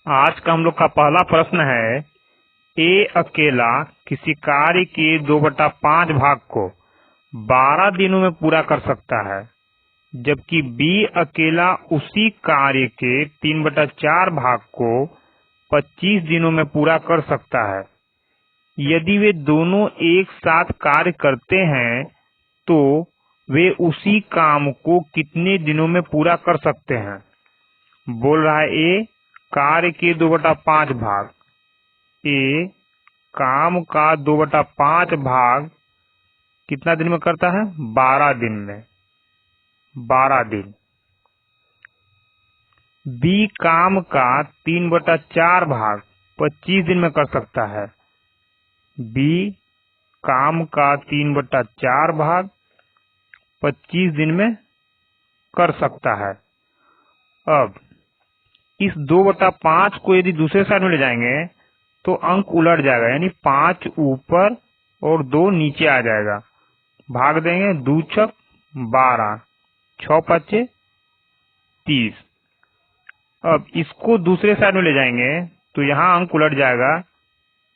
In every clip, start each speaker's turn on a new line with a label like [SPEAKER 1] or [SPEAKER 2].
[SPEAKER 1] आज का हम लोग का पहला प्रश्न है, ए अकेला किसी कार्य के 2/5 भाग को 12 दिनों में पूरा कर सकता है, जबकि बी अकेला उसी कार्य के 3/4 भाग को 25 दिनों में पूरा कर सकता है। यदि वे दोनों एक साथ कार्य करते हैं तो वे उसी काम को कितने दिनों में पूरा कर सकते हैं। बोल रहा है ए कार्य के 2/5 भाग, ए काम का 2/5 भाग कितना दिन में करता है? 12 दिन में, 12 दिन। बी काम का 3/4 भाग 25 दिन में कर सकता है, बी काम का 3/4 भाग 25 दिन में कर सकता है। अब इस 2/5 को यदि दूसरे साइड में ले जाएंगे तो अंक उलट जाएगा, यानी 5 ऊपर और 2 नीचे आ जाएगा। भाग देंगे, 2 छक 12, 6 5 30। अब इसको दूसरे साइड में ले जाएंगे तो यहाँ अंक उलट जाएगा,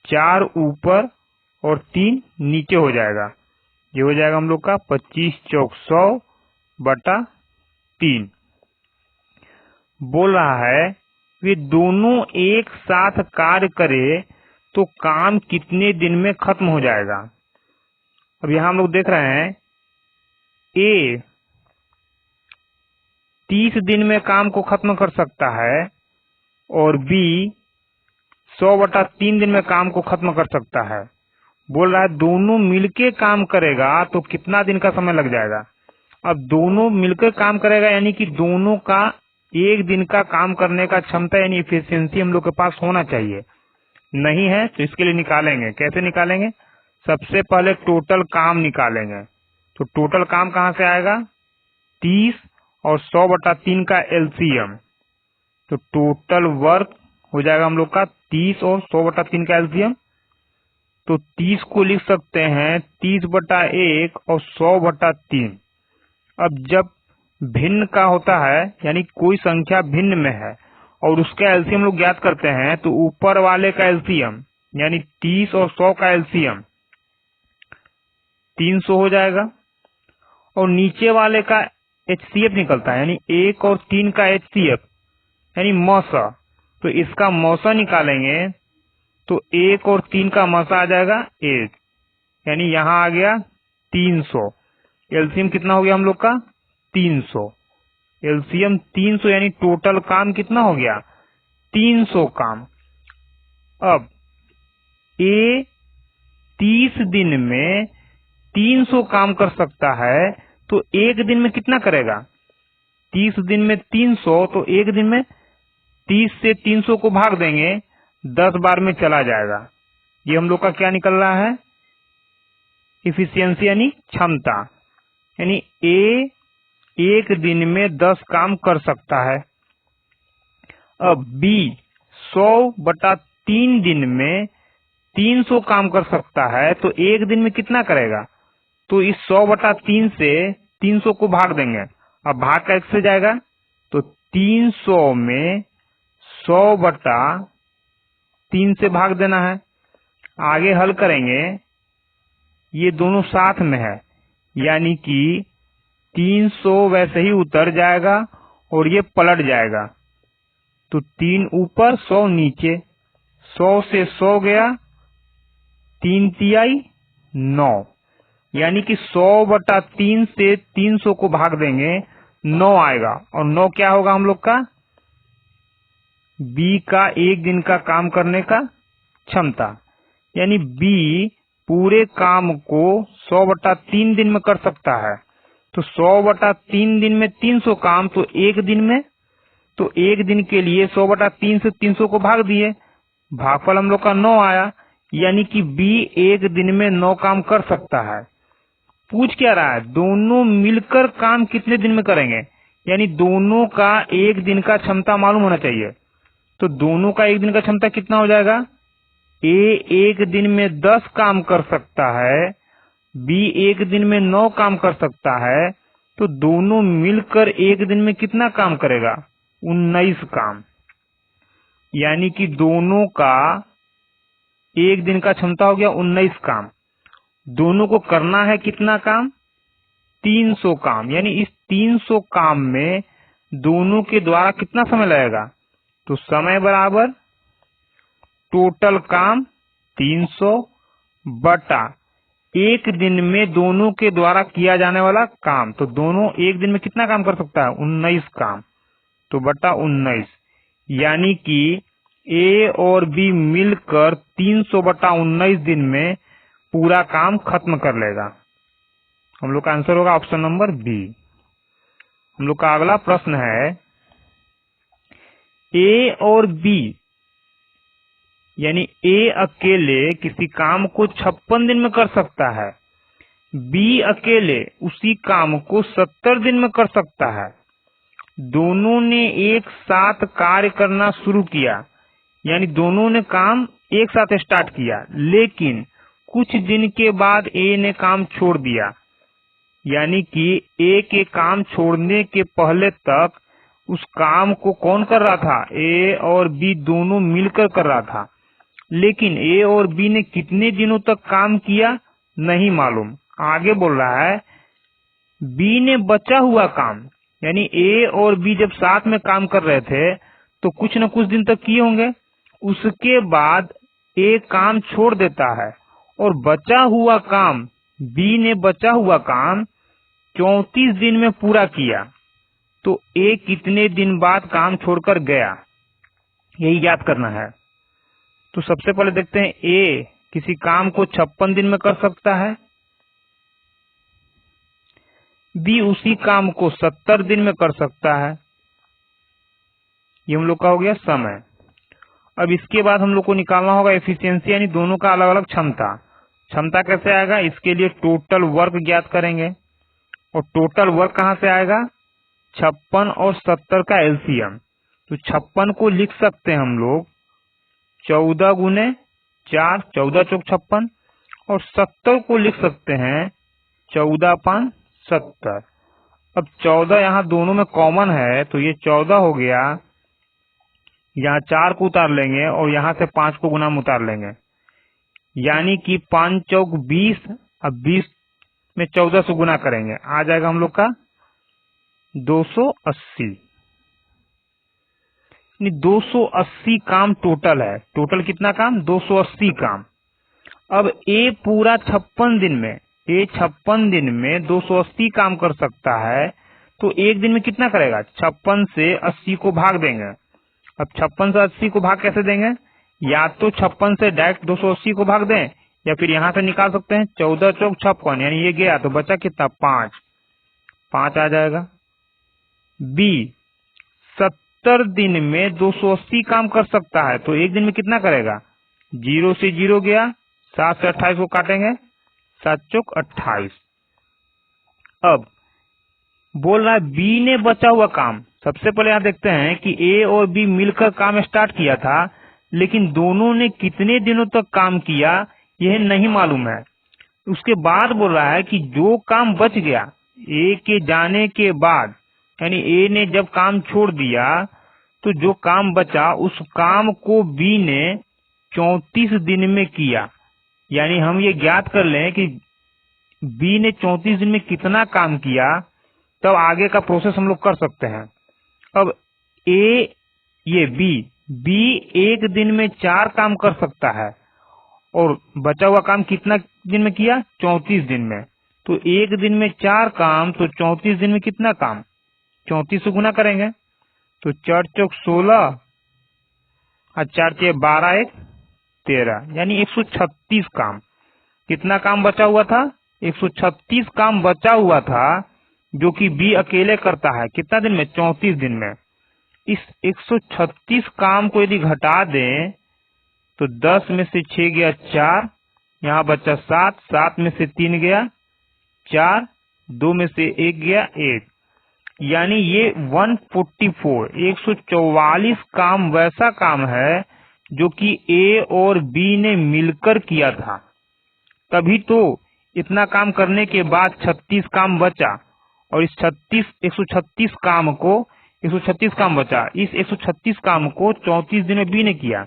[SPEAKER 1] 4 ऊपर और 3 नीचे हो जाएगा। ये हो जाएगा हम लोग का 25 चौक 100/3। बोल रहा है वे दोनों एक साथ कार्य करे तो काम कितने दिन में खत्म हो जाएगा। अब यहां हम लोग देख रहे हैं ए 30 दिन में काम को खत्म कर सकता है और बी 100/3 दिन में काम को खत्म कर सकता है। बोल रहा है दोनों मिलके काम करेगा तो कितना दिन का समय लग जाएगा। अब दोनों मिलकर काम करेगा यानी कि दोनों का एक दिन का काम करने का क्षमता यानी इफिशियंसी हम लोग के पास होना चाहिए। नहीं है तो इसके लिए निकालेंगे। कैसे निकालेंगे? सबसे पहले टोटल काम निकालेंगे। तो टोटल काम कहां से आएगा? 30 और 100/3 का एलसीएम। तो टोटल वर्क हो जाएगा हम लोग का 30 और 100/3 का एलसीएम। तो 30 को लिख सकते हैं 30/1 और 100/3। अब जब भिन्न का होता है यानी कोई संख्या भिन्न में है और उसका एलसीएम लोग ज्ञात करते हैं तो ऊपर वाले का एलसीएम यानी 30 और 100 का एलसीएम 300 हो जाएगा और नीचे वाले का एचसीएफ निकलता है यानी 1 और 3 का एचसीएफ यानी मौसा। तो इसका मौसा निकालेंगे तो 1 और 3 का मौसा आ जाएगा 1, यानी यहाँ आ गया 300। एलसीएम कितना हो गया हम लोग का? 300। एलसीएम 300 यानी टोटल काम कितना हो गया? 300 काम। अब ए 30 दिन में 300 काम कर सकता है तो एक दिन में कितना करेगा? 30 दिन में 300 तो एक दिन में 30 से 300 को भाग देंगे, 10 बार में चला जाएगा। ये हम लोग का क्या निकल रहा है? इफिशियंसी यानी क्षमता। यानी ए एक दिन में 10 काम कर सकता है। अब बी 100/3 दिन में 300 काम कर सकता है तो एक दिन में कितना करेगा? तो इस 100/3 से 300 को भाग देंगे। अब भाग कैसे जाएगा? तो 300 में 100/3 से भाग देना है। आगे हल करेंगे, ये दोनों साथ में है यानी कि 300 वैसे ही उतर जाएगा और ये पलट जाएगा। तो 3 ऊपर 100 नीचे, 100 से 100 गया, 3 तिहाई 9, यानी कि 100/3 से 300 को भाग देंगे, 9 आएगा। और 9 क्या होगा हम लोग का? बी का एक दिन का काम करने का क्षमता, यानी बी पूरे काम को 100/3 दिन में कर सकता है। तो 100/3 दिन में 300 काम, तो एक दिन में, तो एक दिन के लिए 100/3 से 300 को भाग दिए, भागफल हम लोग का 9 आया, यानी कि बी एक दिन में 9 काम कर सकता है। पूछ क्या रहा है? दोनों मिलकर काम कितने दिन में करेंगे, यानी दोनों का एक दिन का क्षमता मालूम होना चाहिए। तो दोनों का एक दिन का क्षमता कितना हो जाएगा? ए एक दिन में 10 काम कर सकता है, बी एक दिन में 9 काम कर सकता है, तो दोनों मिलकर एक दिन में कितना काम करेगा? 19 काम। यानी कि दोनों का एक दिन का क्षमता हो गया 19 काम। दोनों को करना है कितना काम? 300 काम। यानी इस 300 काम में दोनों के द्वारा कितना समय लगेगा? तो समय बराबर टोटल काम 300 बटा एक दिन में दोनों के द्वारा किया जाने वाला काम। तो दोनों एक दिन में कितना काम कर सकता है? 19 काम। तो बटा 19, यानी कि ए और बी मिलकर 300 बटा 19 दिन में पूरा काम खत्म कर लेगा। हम लोग का आंसर होगा ऑप्शन नंबर बी। हम लोग का अगला प्रश्न है, ए और बी यानी ए अकेले किसी काम को 56 दिन में कर सकता है, बी अकेले उसी काम को 70 दिन में कर सकता है। दोनों ने एक साथ कार्य करना शुरू किया, यानी दोनों ने काम एक साथ स्टार्ट किया, लेकिन कुछ दिन के बाद ए ने काम छोड़ दिया। यानी कि ए के काम छोड़ने के पहले तक उस काम को कौन कर रहा था? ए और बी दोनों मिलकर कर रहा था। लेकिन ए और बी ने कितने दिनों तक काम किया नहीं मालूम। आगे बोल रहा है बी ने बचा हुआ काम, यानी ए और बी जब साथ में काम कर रहे थे तो कुछ न कुछ दिन तक किए होंगे। उसके बाद ए काम छोड़ देता है और बचा हुआ काम, बी ने बचा हुआ काम 34 दिन में पूरा किया। तो ए कितने दिन बाद काम छोड़कर गया, यही याद करना है। तो सबसे पहले देखते हैं, ए किसी काम को 56 दिन में कर सकता है, बी उसी काम को 70 दिन में कर सकता है। ये हम लोग का हो गया समय। अब इसके बाद हम लोग को निकालना होगा एफिशिएंसी, यानी दोनों का अलग अलग क्षमता। क्षमता कैसे आएगा? इसके लिए टोटल वर्क ज्ञात करेंगे, और टोटल वर्क कहाँ से आएगा? 56 और 70 का एलसीएम। तो 56 को लिख सकते हैं हम लोग 14 गुने 4, 14 चौक 56, और 70 को लिख सकते हैं 14 पाँच 70। अब 14 यहाँ दोनों में कॉमन है, तो ये 14 हो गया। यहाँ 4 को उतार लेंगे और यहाँ से 5 को गुना में उतार लेंगे, यानी कि 5 चौक 20। अब 20 में 14 से गुना करेंगे, आ जाएगा हम लोग का 280। 280 काम टोटल है। टोटल कितना काम? 280 काम। अब ए पूरा 56 दिन में, ए 56 दिन में 280 काम कर सकता है, तो एक दिन में कितना करेगा? 56 से 80 को भाग देंगे। अब 56 से 80 को भाग कैसे देंगे? या तो 56 से डायरेक्ट 280 को भाग दें, या फिर यहां से निकाल सकते हैं 14 चौक 56, यानी ये गया तो बचा कितना? 5 आ जाएगा। बी 70 दिन में 280 काम कर सकता है, तो एक दिन में कितना करेगा? 0 से 0 गया, 7 से 28 को काटेंगे, 7 चौक 28। अब बोल रहा है बी ने बचा हुआ काम। सबसे पहले यहां देखते हैं कि ए और बी मिलकर काम स्टार्ट किया था, लेकिन दोनों ने कितने दिनों तक काम किया यह नहीं मालूम है। उसके बाद बोल रहा है कि जो काम बच गया ए के जाने के बाद, यानी ए ने जब काम छोड़ दिया तो जो काम बचा उस काम को बी ने 34 दिन में किया। यानी हम ये ज्ञात कर लें कि बी ने 34 दिन में कितना काम किया, तब आगे का प्रोसेस हम लोग कर सकते हैं। अब ये बी एक दिन में 4 काम कर सकता है, और बचा हुआ काम कितना दिन में किया? 34 दिन में। तो एक दिन में 4 काम, तो 34 दिन में कितना काम? 34 से गुना करेंगे, तो 4 चौक 16 और 4 के 12 1 13, यानी 136 काम। कितना काम बचा हुआ था? 136 काम बचा हुआ था, जो कि बी अकेले करता है। कितना दिन में? 34 दिन में। इस 136 काम को यदि घटा दें तो 10 में से 6 गया 4, यहाँ बचा 7, 7 में से 3 गया 4, 2 में से 1 गया 1, यानी ये 144 काम वैसा काम है जो कि ए और बी ने मिलकर किया था। तभी तो इतना काम करने के बाद 36 काम बचा, और इस 136 काम को 136 काम बचा। इस 136 काम को 34 दिन में बी ने किया।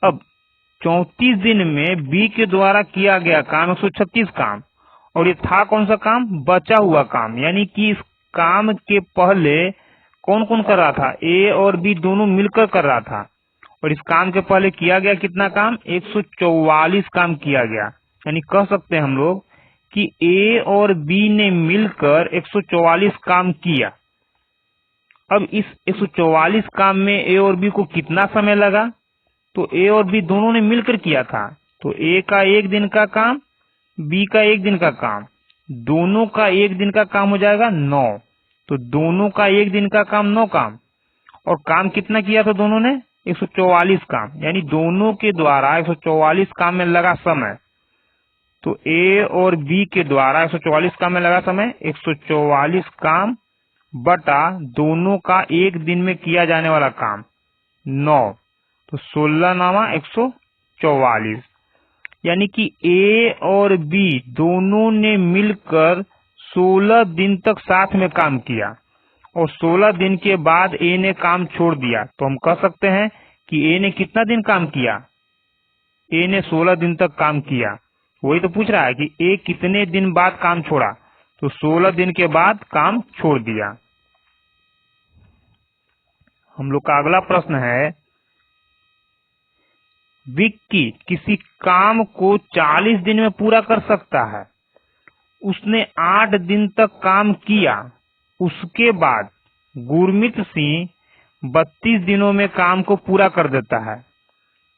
[SPEAKER 1] अब 34 दिन में बी के द्वारा किया गया काम 136 काम, और ये था कौन सा काम? बचा हुआ काम। यानी कि इस काम के पहले कौन कौन कर रहा था? ए और बी दोनों मिलकर कर रहा था। और इस काम के पहले किया गया कितना काम? 144 काम किया गया। यानी कह सकते हैं हम लोग कि ए और बी ने मिलकर 144 काम किया। अब इस 144 काम में ए और बी को कितना समय लगा? तो ए और बी दोनों ने मिलकर किया था, तो ए का 1 दिन का काम, बी का 1 दिन का काम, दोनों का 1 दिन का काम हो जाएगा 9। तो दोनों का 1 दिन का काम 9 काम, और काम कितना किया था दोनों ने? 144 काम। यानी दोनों के द्वारा 144 काम में लगा समय। तो ए और बी के द्वारा 144 काम में लगा समय 144 काम बटा दोनों का 1 दिन में किया जाने वाला काम 9। तो 16 नामा 144। यानी कि ए और बी दोनों ने मिलकर 16 दिन तक साथ में काम किया, और 16 दिन के बाद ए ने काम छोड़ दिया। तो हम कह सकते हैं कि ए ने कितना दिन काम किया? ए ने 16 दिन तक काम किया। वही तो पूछ रहा है कि ए कितने दिन बाद काम छोड़ा, तो 16 दिन के बाद काम छोड़ दिया। हम लोग का अगला प्रश्न है, विक्की किसी काम को 40 दिन में पूरा कर सकता है। उसने 8 दिन तक काम किया। उसके बाद गुरमीत सिंह 32 दिनों में काम को पूरा कर देता है।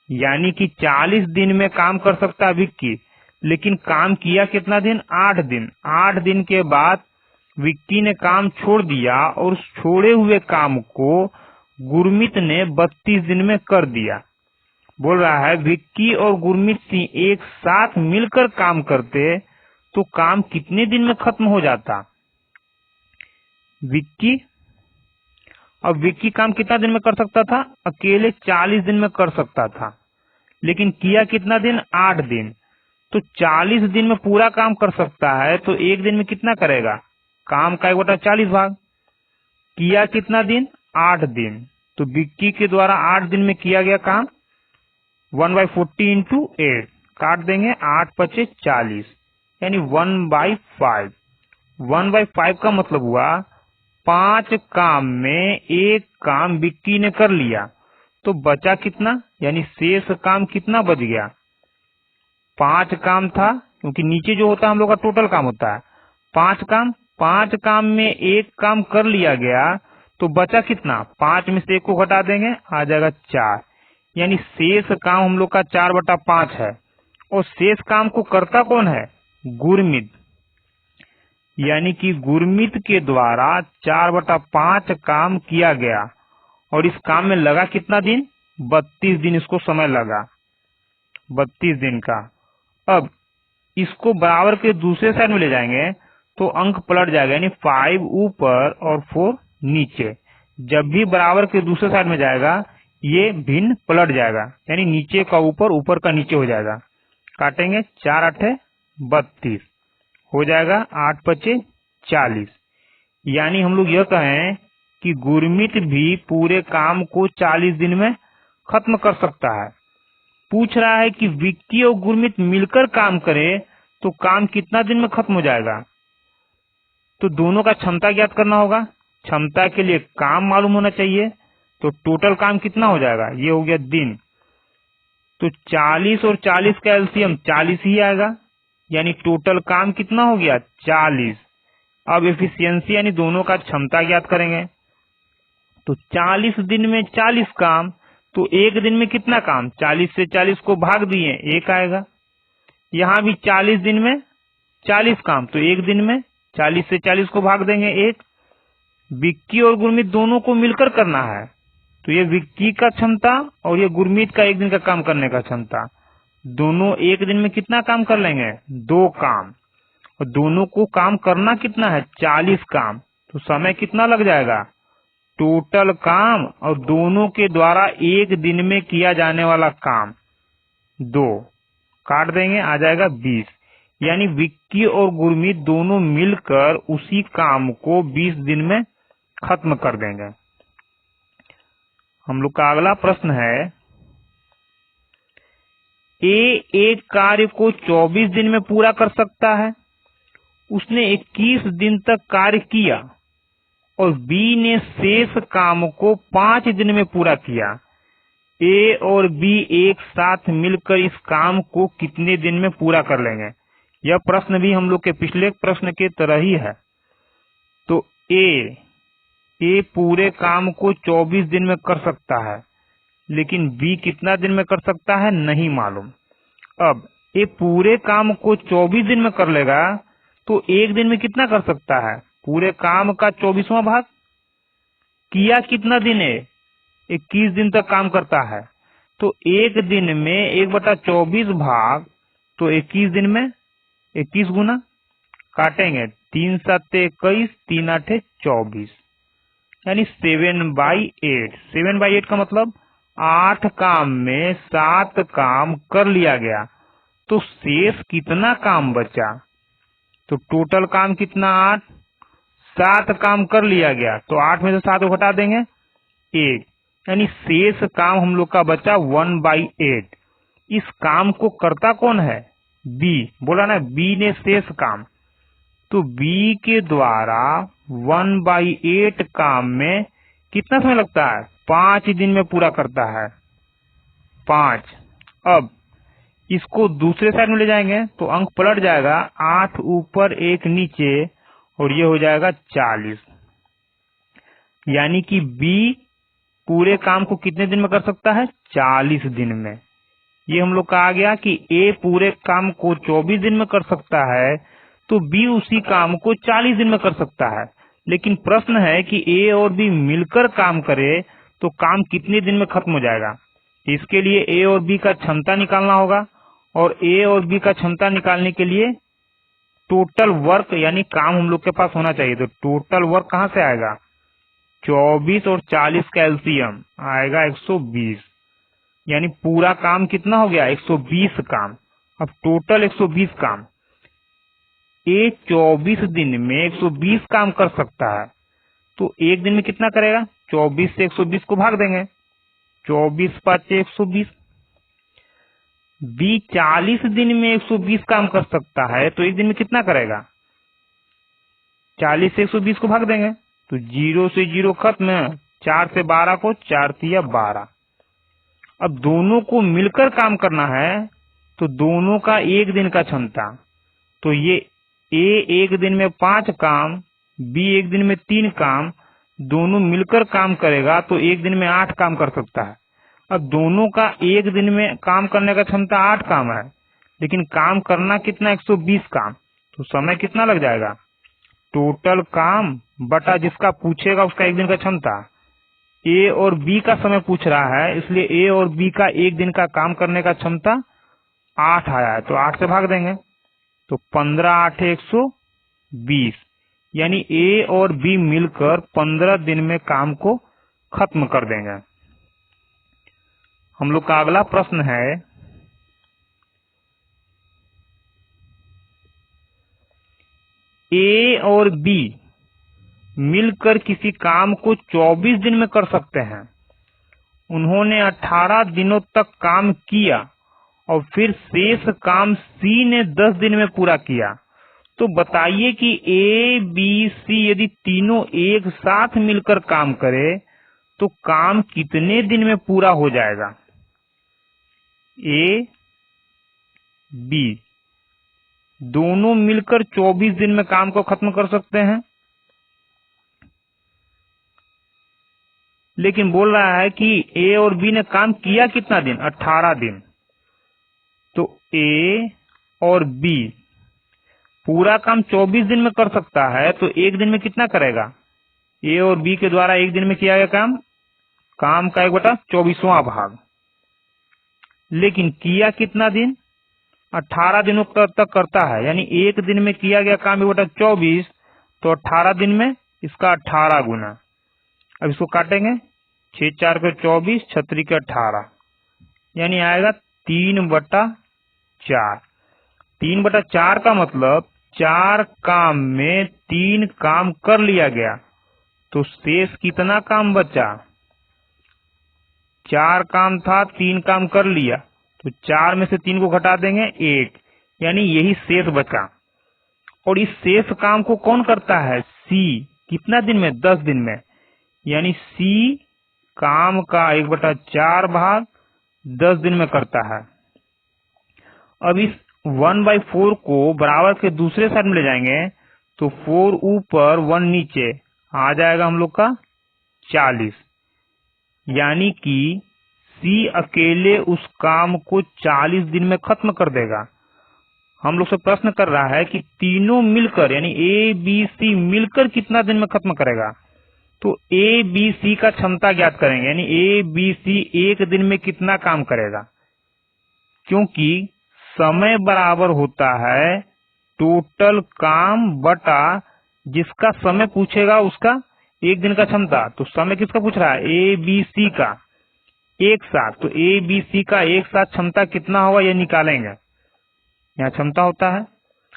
[SPEAKER 1] यानी कि 40 दिन में काम कर सकता है विक्की, लेकिन काम किया कितना दिन? 8 दिन। 8 दिन के बाद विक्की ने काम छोड़ दिया, और उस छोड़े हुए काम को गुरमीत ने 32 दिन में कर दिया। बोल रहा है विक्की और गुरमीत सिंह एक साथ मिलकर काम करते तो काम कितने दिन में खत्म हो जाता? विक्की काम कितना दिन में कर सकता था? अकेले 40 दिन में कर सकता था, लेकिन किया कितना दिन? 8 दिन। तो 40 दिन में पूरा काम कर सकता है, तो 1 दिन में कितना करेगा? काम का 1/40 भाग। किया कितना दिन? 8 दिन। तो विक्की के द्वारा 8 दिन में किया गया काम 1/40 इंटू 8 काट देंगे, 8 पचे 40, यानी 1/5। 1/5 का मतलब हुआ 5 काम में 1 काम विक्की ने कर लिया, तो बचा कितना? यानी शेष काम कितना बच गया? 5 काम था, क्योंकि नीचे जो होता है हम लोग का टोटल काम होता है 5 काम। 5 काम में 1 काम कर लिया गया, तो बचा कितना? 5 में से 1 को घटा देंगे, आ जाएगा 4। यानी शेष काम हम लोग का 4/5 है। और शेष काम को करता कौन है? गुरमीत। यानी कि गुरमीत के द्वारा 4/5 काम किया गया, और इस काम में लगा कितना दिन? 32 दिन इसको समय लगा, 32 दिन का। अब इसको बराबर के दूसरे साइड में ले जाएंगे तो अंक पलट जाएगा, यानी 5 ऊपर और 4 नीचे। जब भी बराबर के दूसरे साइड में जाएगा ये भिन्न पलट जाएगा, यानी नीचे का ऊपर, ऊपर का नीचे हो जाएगा। काटेंगे, 4 8 32 हो जाएगा, 8 पचे 40। यानी हम लोग यह कहें कि गुरमीत भी पूरे काम को 40 दिन में खत्म कर सकता है। पूछ रहा है कि विक्की और गुरमीत मिलकर काम करे तो काम कितना दिन में खत्म हो जाएगा? तो दोनों का क्षमता ज्ञात करना होगा। क्षमता के लिए काम मालूम होना चाहिए। तो टोटल काम कितना हो जाएगा? ये हो गया दिन। तो 40 और 40 का एलसीएम 40 ही आएगा, यानी टोटल काम कितना हो गया? 40। अब एफिशिएंसी यानी दोनों का क्षमता ज्ञात करेंगे। तो 40 दिन में 40 काम, तो 1 दिन में कितना काम? 40 से 40 को भाग दिए, 1 आएगा। यहाँ भी 40 दिन में 40 काम, तो 1 दिन में 40 से 40 को भाग देंगे, 1। विक्की और गुरमीत दोनों को मिलकर करना है, तो ये विक्की का क्षमता और ये गुरमीत का 1 दिन का काम करने का क्षमता। दोनों 1 दिन में कितना काम कर लेंगे? 2 काम। और दोनों को काम करना कितना है? 40 काम। तो समय कितना लग जाएगा? टोटल काम और दोनों के द्वारा 1 दिन में किया जाने वाला काम 2 काट देंगे, आ जाएगा 20। यानी विक्की और गुरमीत दोनों मिलकर उसी काम को 20 दिन में खत्म कर देंगे। हम लोग का अगला प्रश्न है, ए एक कार्य को 24 दिन में पूरा कर सकता है, उसने 21 दिन तक कार्य किया और बी ने शेष काम को 5 दिन में पूरा किया। ए और बी एक साथ मिलकर इस काम को कितने दिन में पूरा कर लेंगे? यह प्रश्न भी हम लोग के पिछले प्रश्न के तरह ही है। तो ए पूरे काम को 24 दिन में कर सकता है, लेकिन बी कितना दिन में कर सकता है नहीं मालूम। अब ए पूरे काम को 24 दिन में कर लेगा तो एक दिन में कितना कर सकता है? पूरे काम का 24वां भाग। किया कितना दिन है? 21 दिन तक काम करता है, तो एक दिन में 1/24 भाग, तो 21 दिन में 21 गुना काटेंगे, 3 7 21, 3 8 24, यानी 7/8। 7/8 का मतलब 8 काम में 7 काम कर लिया गया, तो शेष कितना काम बचा? तो टोटल काम कितना? 8। 7 काम कर लिया गया, तो 8 में से 7 को घटा देंगे, 1, यानी शेष काम हम लोग का बचा 1/8। इस काम को करता कौन है? बी। बोला ना, बी ने शेष काम, तो बी के द्वारा 1/8 काम में कितना समय लगता है? 5 दिन में पूरा करता है, 5। अब इसको दूसरे साइड में ले जाएंगे तो अंक पलट जाएगा, 8 ऊपर 1 नीचे, और ये हो जाएगा 40। यानी कि बी पूरे काम को कितने दिन में कर सकता है? 40 दिन में। ये हम लोग का आ गया कि ए पूरे काम को 24 दिन में कर सकता है, तो बी उसी काम को 40 दिन में कर सकता है। लेकिन प्रश्न है कि ए और बी मिलकर काम करे तो काम कितने दिन में खत्म हो जाएगा? इसके लिए ए और बी का क्षमता निकालना होगा, और ए और बी का क्षमता निकालने के लिए टोटल वर्क यानी काम हम लोग के पास होना चाहिए। तो टोटल वर्क कहाँ से आएगा? 24 और 40 का एलसीएम आएगा 120, यानी पूरा काम कितना हो गया? 120 काम। अब टोटल 120 काम, ए 24 दिन में 120 काम कर सकता है, तो एक दिन में कितना करेगा? 24 से 120 को भाग देंगे, 24 5 120। बी 40 दिन में 120 काम कर सकता है, तो एक दिन में कितना करेगा? 40 से 120 को भाग देंगे, तो 0 से 0 खत्म, 4 से 12 को, 4 तिया 12। अब दोनों को मिलकर काम करना है, तो दोनों का एक दिन का क्षमता, तो ये ए एक दिन में 5 काम, बी एक दिन में 3 काम, दोनों मिलकर काम करेगा तो एक दिन में 8 काम कर सकता है। अब दोनों का एक दिन में काम करने का क्षमता 8 काम है, लेकिन काम करना कितना? 120 काम, तो समय कितना लग जाएगा? टोटल काम बटा जिसका पूछेगा उसका एक दिन का क्षमता। ए और बी का समय पूछ रहा है, इसलिए ए और बी का एक दिन का काम करने का क्षमता 8 आया है, तो 8 से भाग देंगे, तो 15 8 120, यानी ए और बी मिलकर 15 दिन में काम को खत्म कर देंगे। हम लोग का अगला प्रश्न है, ए और बी मिलकर किसी काम को 24 दिन में कर सकते हैं। उन्होंने 18 दिनों तक काम किया और फिर शेष काम सी ने 10 दिन में पूरा किया। तो बताइए कि ए बी सी यदि तीनों एक साथ मिलकर काम करे तो काम कितने दिन में पूरा हो जाएगा? ए बी दोनों मिलकर 24 दिन में काम को खत्म कर सकते हैं, लेकिन बोल रहा है कि ए और बी ने काम किया कितना दिन? 18 दिन। तो ए और बी पूरा काम 24 दिन में कर सकता है, तो एक दिन में कितना करेगा? ए और बी के द्वारा एक दिन में किया गया काम का 1/24वां भाग। लेकिन किया कितना दिन? 18 दिनों तक करता है, यानी एक दिन में किया गया काम 1/24, तो 18 दिन में इसका 18 गुना। अब इसको काटेंगे, 6 4 के 24, 36 के 18, यानी आएगा 3/4। 3/4 का मतलब 4 काम में 3 काम कर लिया गया, तो शेष कितना काम बचा? 4 काम था, 3 काम कर लिया, तो 4 में से 3 को घटा देंगे 1, यानी यही शेष बचा। और इस शेष काम को कौन करता है? सी। कितना दिन में? 10 दिन में। यानी सी काम का 1/4 भाग 10 दिन में करता है। अब इस 1/4 को बराबर के दूसरे साइड में ले जाएंगे तो 4 ऊपर 1 नीचे आ जाएगा हम लोग का 40। यानी कि सी अकेले उस काम को 40 दिन में खत्म कर देगा। हम लोग से प्रश्न कर रहा है कि तीनों मिलकर यानी ए बी सी मिलकर कितना दिन में खत्म करेगा। तो ए बी सी का क्षमता ज्ञात करेंगे, यानी ए बी सी एक दिन में कितना काम करेगा, क्योंकि समय बराबर होता है टोटल काम बटा जिसका समय पूछेगा उसका एक दिन का क्षमता। तो समय किसका पूछ रहा है? ए बी सी का एक साथ। तो ए बी सी का एक साथ क्षमता कितना होगा ये निकालेंगे। यहाँ क्षमता होता है।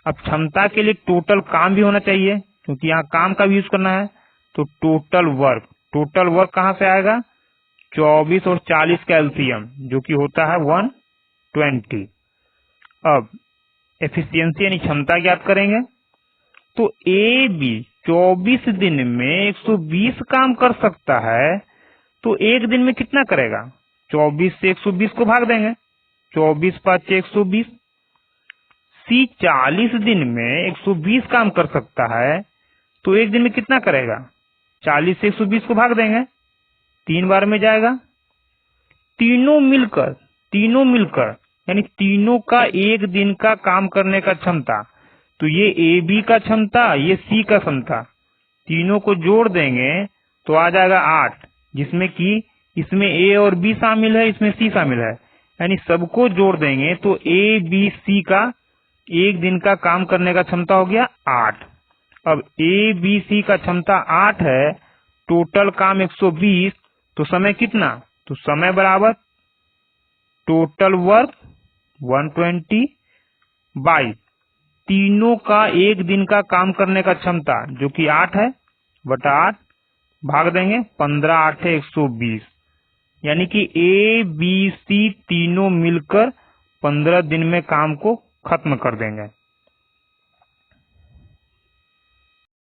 [SPEAKER 1] अब क्षमता के लिए टोटल काम भी होना चाहिए, क्योंकि यहाँ काम का भी यूज करना है। तो टोटल वर्क कहाँ से आएगा? 24 और 40 का एलसीएम, जो कि होता है 120। अब एफिशिएंसी यानी क्षमता ज्ञात करेंगे। तो ए बी 24 दिन में 120 काम कर सकता है, तो एक दिन में कितना करेगा? 24 से 120 को भाग देंगे, 24 × 5 = 120। सी 40 दिन में 120 काम कर सकता है, तो एक दिन में कितना करेगा? 40 से 120 को भाग देंगे, 3 बार में जाएगा। तीनों मिलकर यानी तीनों का एक दिन का काम करने का क्षमता। तो ये ए बी का क्षमता, ये सी का क्षमता, तीनों को जोड़ देंगे तो आ जाएगा 8, जिसमें कि इसमें ए और बी शामिल है, इसमें सी शामिल है। यानी सबको जोड़ देंगे तो ए बी सी का एक दिन का काम करने का क्षमता हो गया 8। अब ए बी सी का क्षमता 8 है, टोटल काम 120, तो समय कितना? तो समय बराबर टोटल वर्क 120 बाई तीनों का एक दिन का काम करने का क्षमता, जो कि 8 है, बटा 8 भाग देंगे 15 × 8 = 120। यानी कि ए बी सी तीनों मिलकर 15 दिन में काम को खत्म कर देंगे।